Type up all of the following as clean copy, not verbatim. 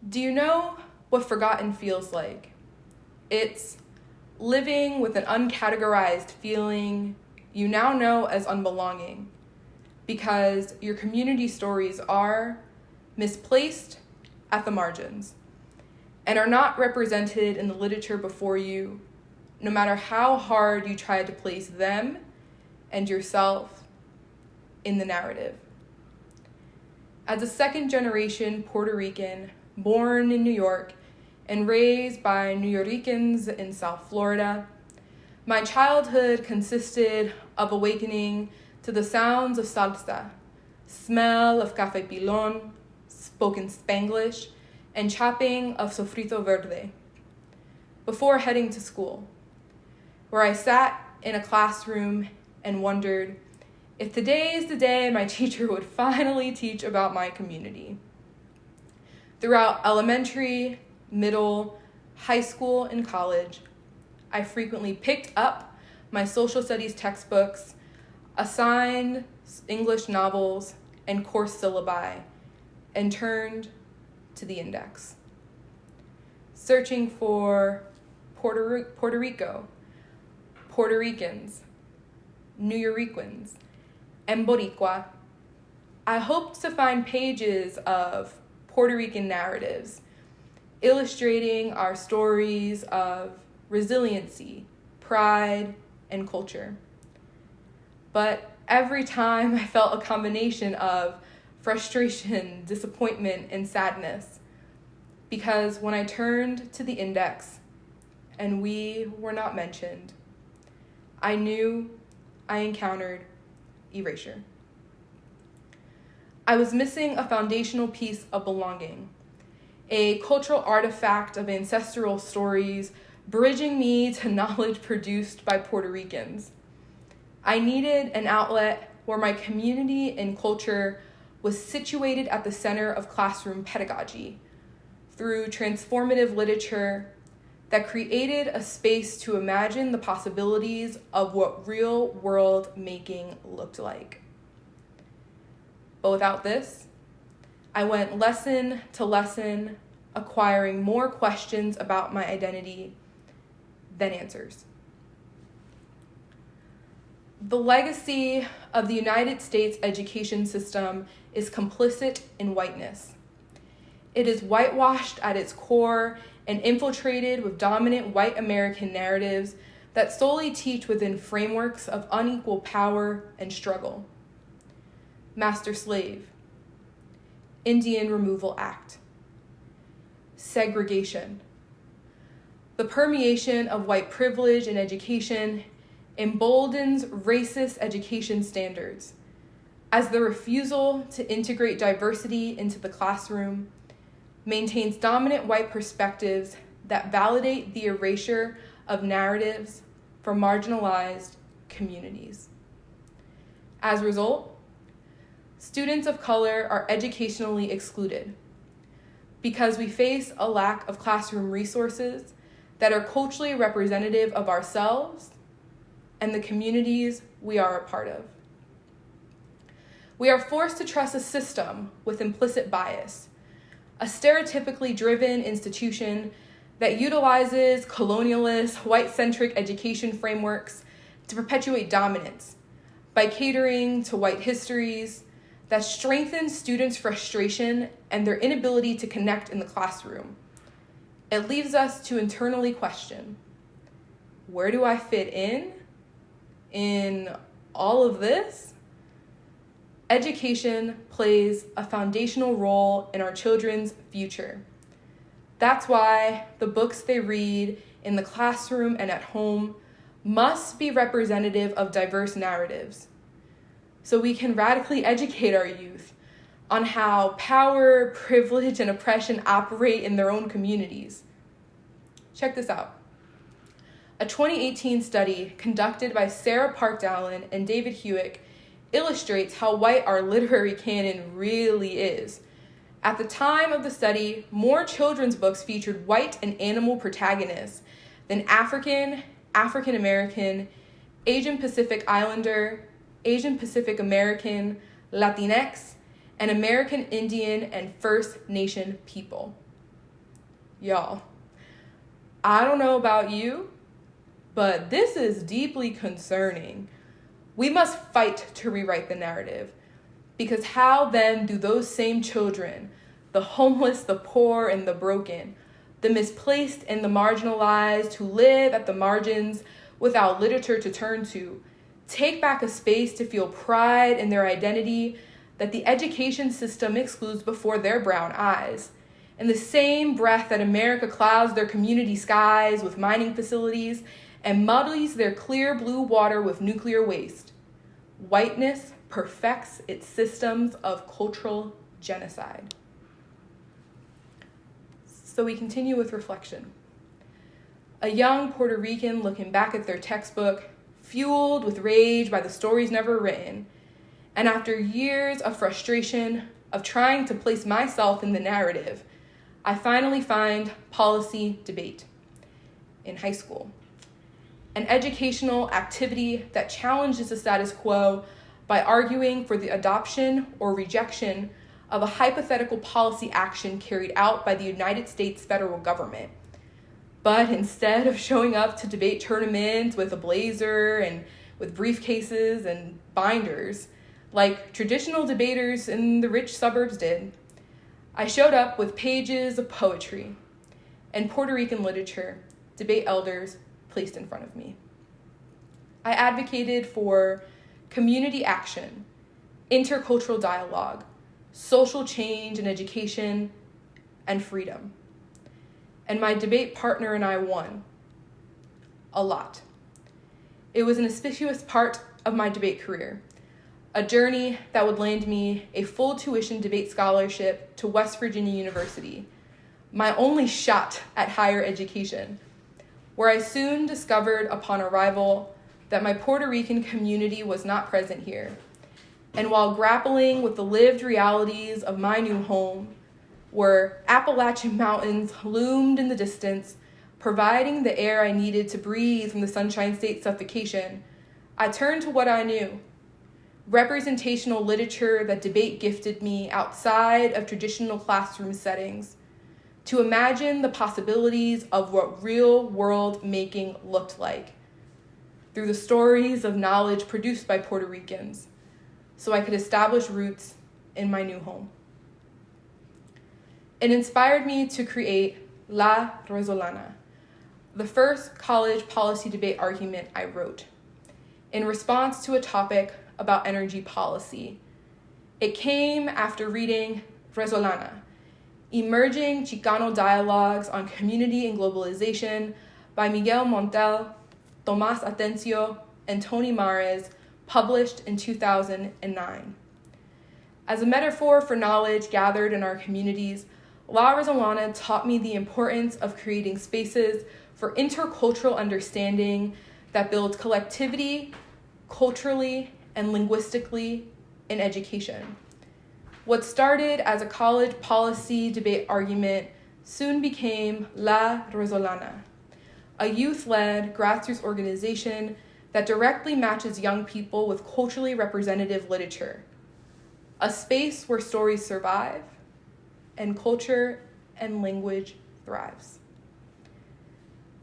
Do you know what forgotten feels like? It's living with an uncategorized feeling you now know as unbelonging, because your community stories are misplaced at the margins and are not represented in the literature before you, no matter how hard you try to place them and yourself in the narrative. As a second-generation Puerto Rican, born in New York and raised by New Yorkers in South Florida, my childhood consisted of awakening to the sounds of salsa, smell of café pilón, spoken Spanglish, and chopping of sofrito verde, before heading to school, where I sat in a classroom and wondered if today is the day my teacher would finally teach about my community. Throughout elementary, middle, high school, and college, I frequently picked up my social studies textbooks, assigned English novels, and course syllabi, and turned to the index, searching for Puerto Rico, Puerto Ricans, New Yorkers, and Boricua. I hoped to find pages of Puerto Rican narratives illustrating our stories of resiliency, pride, and culture. But every time I felt a combination of frustration, disappointment, and sadness, because when I turned to the index and we were not mentioned, I knew I encountered erasure. I was missing a foundational piece of belonging, a cultural artifact of ancestral stories bridging me to knowledge produced by Puerto Ricans. I needed an outlet where my community and culture was situated at the center of classroom pedagogy through transformative literature that created a space to imagine the possibilities of what real-world making looked like. But without this, I went lesson to lesson, acquiring more questions about my identity than answers. The legacy of the United States education system is complicit in whiteness. It is whitewashed at its core and infiltrated with dominant white American narratives that solely teach within frameworks of unequal power and struggle. Master-slave, Indian Removal Act, segregation. The permeation of white privilege in education emboldens racist education standards, as the refusal to integrate diversity into the classroom maintains dominant white perspectives that validate the erasure of narratives for marginalized communities. As a result, students of color are educationally excluded because we face a lack of classroom resources that are culturally representative of ourselves and the communities we are a part of. We are forced to trust a system with implicit bias, a stereotypically driven institution that utilizes colonialist, white-centric education frameworks to perpetuate dominance by catering to white histories that strengthen students' frustration and their inability to connect in the classroom. It leaves us to internally question, where do I fit in all of this? Education plays a foundational role in our children's future. That's why the books they read in the classroom and at home must be representative of diverse narratives, so we can radically educate our youth on how power, privilege, and oppression operate in their own communities. Check this out. A 2018 study conducted by Sarah Park-Dowling and David Hewitt illustrates how white our literary canon really is. At the time of the study, more children's books featured white and animal protagonists than African, African American, Asian Pacific Islander, Asian Pacific American, Latinx, and American Indian and First Nation people. Y'all, I don't know about you, but this is deeply concerning. We must fight to rewrite the narrative, because how then do those same children, the homeless, the poor, and the broken, the misplaced and the marginalized who live at the margins without literature to turn to, take back a space to feel pride in their identity that the education system excludes before their brown eyes? In the same breath that America clouds their community skies with mining facilities and muddies their clear blue water with nuclear waste, whiteness perfects its systems of cultural genocide. So we continue with reflection. A young Puerto Rican looking back at their textbook, fueled with rage by the stories never written, and after years of frustration of trying to place myself in the narrative, I finally find policy debate in high school, an educational activity that challenges the status quo by arguing for the adoption or rejection of a hypothetical policy action carried out by the United States federal government. But instead of showing up to debate tournaments with a blazer and with briefcases and binders, like traditional debaters in the rich suburbs did, I showed up with pages of poetry and Puerto Rican literature debate elders placed in front of me. I advocated for community action, intercultural dialogue, social change in education, and freedom. And my debate partner and I won. A lot. It was an auspicious part of my debate career, a journey that would land me a full tuition debate scholarship to West Virginia University, my only shot at higher education, where I soon discovered upon arrival that my Puerto Rican community was not present here. And while grappling with the lived realities of my new home, where Appalachian mountains loomed in the distance, providing the air I needed to breathe from the Sunshine State suffocation, I turned to what I knew: representational literature that debate gifted me outside of traditional classroom settings, to imagine the possibilities of what real world making looked like through the stories of knowledge produced by Puerto Ricans, so I could establish roots in my new home. It inspired me to create La Resolana, the first college policy debate argument I wrote, in response to a topic about energy policy. It came after reading Resolana, Emerging Chicano Dialogues on Community and Globalization by Miguel Montel, Tomás Atencio, and Tony Mares, published in 2009. As a metaphor for knowledge gathered in our communities, La Resolana taught me the importance of creating spaces for intercultural understanding that builds collectivity, culturally, and linguistically in education. What started as a college policy debate argument soon became La Resolana, a youth-led grassroots organization that directly matches young people with culturally representative literature, a space where stories survive and culture and language thrives.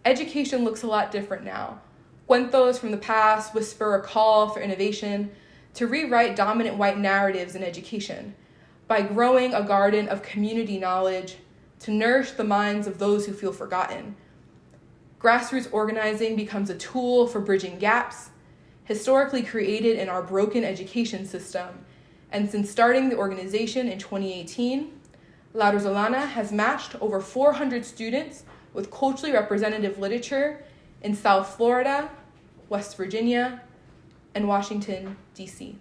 Education looks a lot different now. Cuentos from the past whisper a call for innovation to rewrite dominant white narratives in education by growing a garden of community knowledge to nourish the minds of those who feel forgotten. Grassroots organizing becomes a tool for bridging gaps historically created in our broken education system. And since starting the organization in 2018, La Resolana has matched over 400 students with culturally representative literature in South Florida, West Virginia, and Washington, D.C.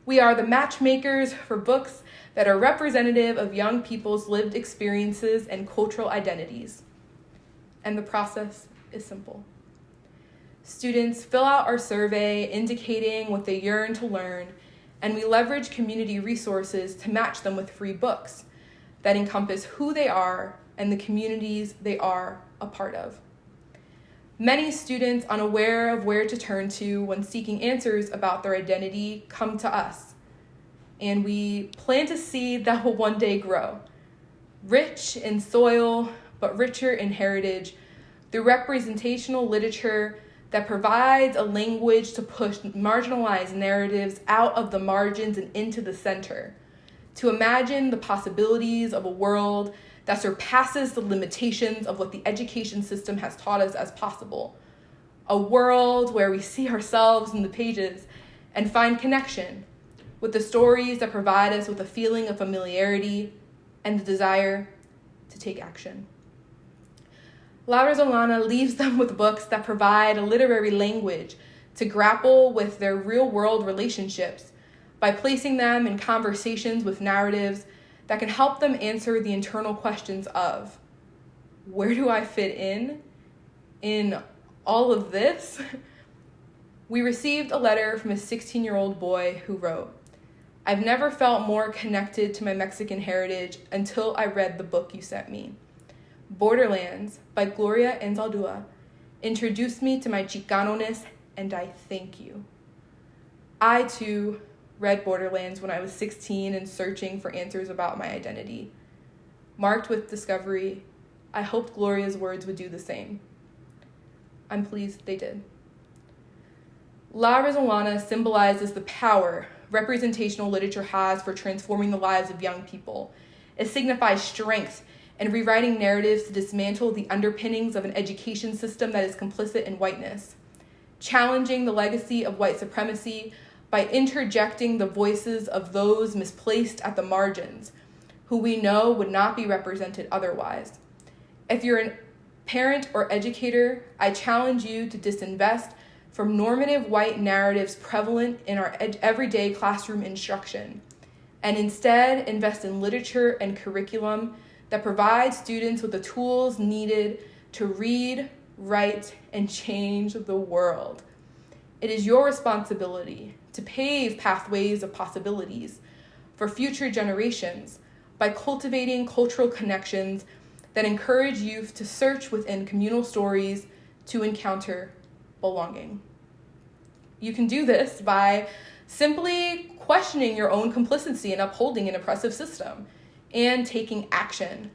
We are the matchmakers for books that are representative of young people's lived experiences and cultural identities. And the process is simple. Students fill out our survey indicating what they yearn to learn, and we leverage community resources to match them with free books that encompass who they are and the communities they are a part of. Many students unaware of where to turn to when seeking answers about their identity come to us, and we plant a seed that will one day grow. rich in soil, but richer in heritage, through representational literature that provides a language to push marginalized narratives out of the margins and into the center, to imagine the possibilities of a world that surpasses the limitations of what the education system has taught us as possible. A world where we see ourselves in the pages and find connection with the stories that provide us with a feeling of familiarity and the desire to take action. La Resolana leaves them with books that provide a literary language to grapple with their real-world relationships by placing them in conversations with narratives that can help them answer the internal questions of, where do I fit in all of this? We received a letter from a 16-year-old boy who wrote, "I've never felt more connected to my Mexican heritage until I read the book you sent me. Borderlands by Gloria Anzaldúa introduced me to my Chicano-ness, and I thank you." I, too, read Borderlands when I was 16 and searching for answers about my identity. Marked with discovery, I hoped Gloria's words would do the same. I'm pleased they did. La Resolana symbolizes the power representational literature has for transforming the lives of young people. It signifies strength and rewriting narratives to dismantle the underpinnings of an education system that is complicit in whiteness, challenging the legacy of white supremacy by interjecting the voices of those misplaced at the margins, who we know would not be represented otherwise. If you're a parent or educator, I challenge you to disinvest from normative white narratives prevalent in our everyday classroom instruction, and instead invest in literature and curriculum that provide students with the tools needed to read, write, and change the world. It is your responsibility to pave pathways of possibilities for future generations by cultivating cultural connections that encourage youth to search within communal stories to encounter belonging. You can do this by simply questioning your own complicity in upholding an oppressive system and taking action.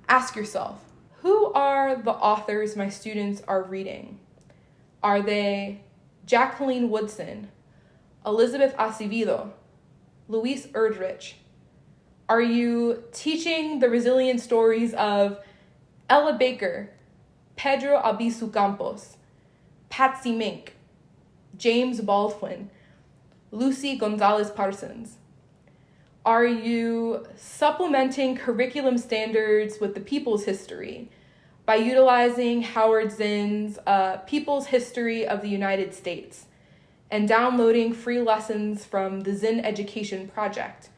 Ask yourself, who are the authors my students are reading? Are they Jacqueline Woodson, Elizabeth Acevedo, Louise Erdrich? Are you teaching the resilient stories of Ella Baker, Pedro Albizu Campos, Patsy Mink, James Baldwin, Lucy Gonzalez Parsons? Are you supplementing curriculum standards with the people's history by utilizing Howard Zinn's People's History of the United States and downloading free lessons from the Zinn Education Project?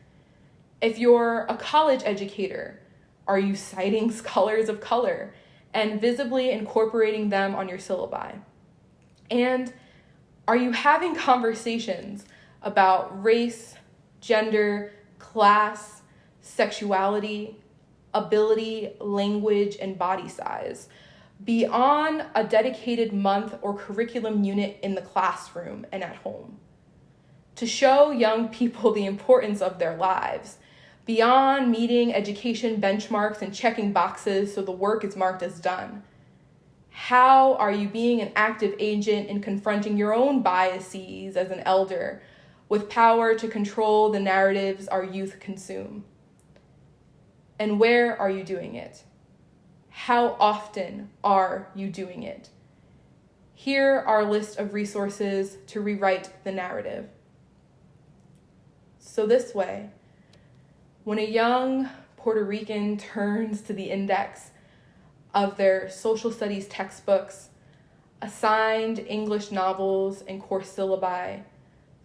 If you're a college educator, are you citing scholars of color and visibly incorporating them on your syllabi? And are you having conversations about race, gender, class, sexuality, ability, language, and body size beyond a dedicated month or curriculum unit in the classroom and at home, to show young people the importance of their lives beyond meeting education benchmarks and checking boxes so the work is marked as done? How are you being an active agent in confronting your own biases as an elder with power to control the narratives our youth consume? And where are you doing it? How often are you doing it? Here are a list of resources to rewrite the narrative. So this way, when a young Puerto Rican turns to the index of their social studies textbooks, assigned English novels and course syllabi,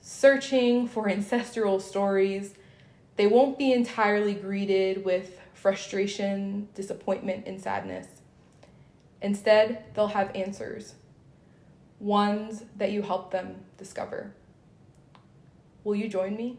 searching for ancestral stories, they won't be entirely greeted with frustration, disappointment, and sadness. Instead, they'll have answers, ones that you help them discover. Will you join me?